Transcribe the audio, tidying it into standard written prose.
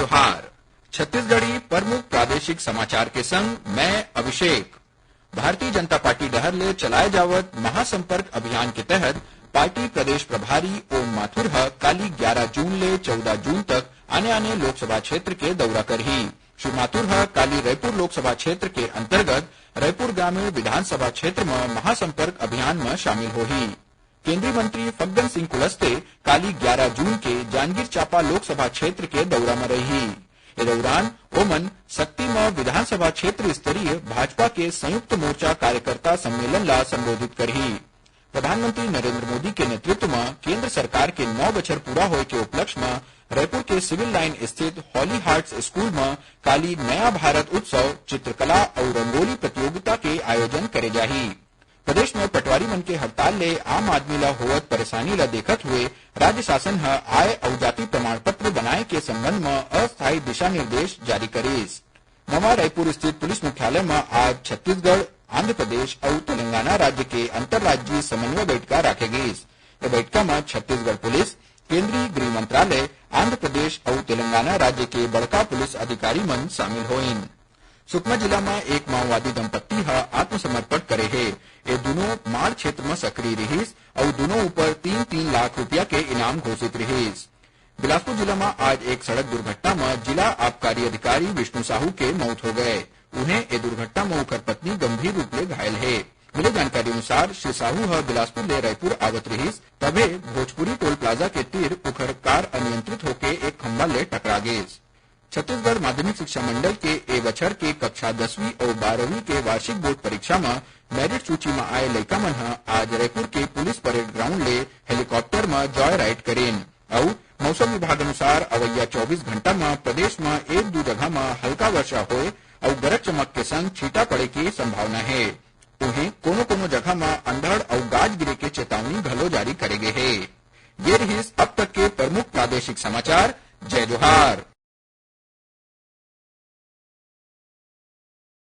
जोहार। छत्तीसगढ़ी प्रमुख प्रादेशिक समाचार के संग मैं अभिषेक। भारतीय जनता पार्टी डहर ले चलाए जावत महासंपर्क अभियान के तहत पार्टी प्रदेश प्रभारी ओम माथुर काली 11 जून ले 14 जून तक आने लोकसभा क्षेत्र के दौरा करही। श्री माथुर काली रायपुर लोकसभा क्षेत्र के अंतर्गत रायपुर ग्रामीण विधानसभा क्षेत्र में महासंपर्क अभियान में शामिल होही। केंद्रीय मंत्री फग्गन सिंह कुलस्ते काली 11 जून के जांजगीर चांपा लोकसभा क्षेत्र के दौरा में रही। इस दौरान ओमन शक्ति में विधानसभा क्षेत्र स्तरीय भाजपा के संयुक्त मोर्चा कार्यकर्ता सम्मेलन ला संबोधित करही। प्रधानमंत्री नरेंद्र मोदी के नेतृत्व में केंद्र सरकार के 9 बछर पूरा होए के उपलक्ष्य में रायपुर के सिविल लाइन स्थित हॉली हार्ट्स स्कूल में काली नया भारत उत्सव चित्रकला और रंगोली प्रतियोगिता के आयोजन करे जाही। प्रदेश में पटवारी मन के हड़ताल ले आम आदमी ला होवत परेशानी ला देखत हुए राज्य शासन आय और जाति प्रमाण पत्र बनाए के संबंध में अस्थायी दिशा निर्देश जारी करीस। नवा रायपुर स्थित पुलिस मुख्यालय में आज छत्तीसगढ़, आंध्र प्रदेश और तेलंगाना राज्य के अंतर्राज्यीय समन्वय बैठका राखे गई। इस बैठका में छत्तीसगढ़ पुलिस, केंद्रीय गृह मंत्रालय, आंध्र प्रदेश और तेलंगाना राज्य के बड़का पुलिस अधिकारी मन शामिल होइन। सुकमा जिला में एक माओवादी दंपत्ति आत्मसमर्पण करे है। ये दोनों माड़ क्षेत्र में सक्रिय रहीस और दोनों ऊपर 3-3 लाख रुपया के इनाम घोषित रहीस। बिलासपुर जिला में आज एक सड़क दुर्घटना में जिला आबकारी अधिकारी विष्णु साहू के मौत हो गए। उन्हें ये दुर्घटना में उनकर पत्नी गंभीर रूप ले घायल है। मिले जानकारी अनुसार श्री साहू बिलासपुर ले रायपुर आवत रहीस, तबे भोजपुरी टोल प्लाजा के तीर उखर कार अनियंत्रित होके एक खंभा ले टकरा गई। छत्तीसगढ़ माध्यमिक शिक्षा मंडल के ए बछर के कक्षा 10वीं और 12वीं के वार्षिक बोर्ड परीक्षा में मेरिट सूची में आए लड़का मन आज रायपुर के पुलिस परेड ग्राउंड ले हेलीकॉप्टर में जॉय राइड करेन और मौसम विभाग अनुसार अवैया 24 घंटा में प्रदेश में 1-2 जगह में हल्का वर्षा होए और गरज चमक के संग छींटा पड़े की संभावना है। उन्हें कोनो जगह में अंधड़ और गाज गिरे के चेतावनी घलो जारी करे गए है। ये रही अब तक के प्रमुख प्रादेशिक समाचार। जय जोहार।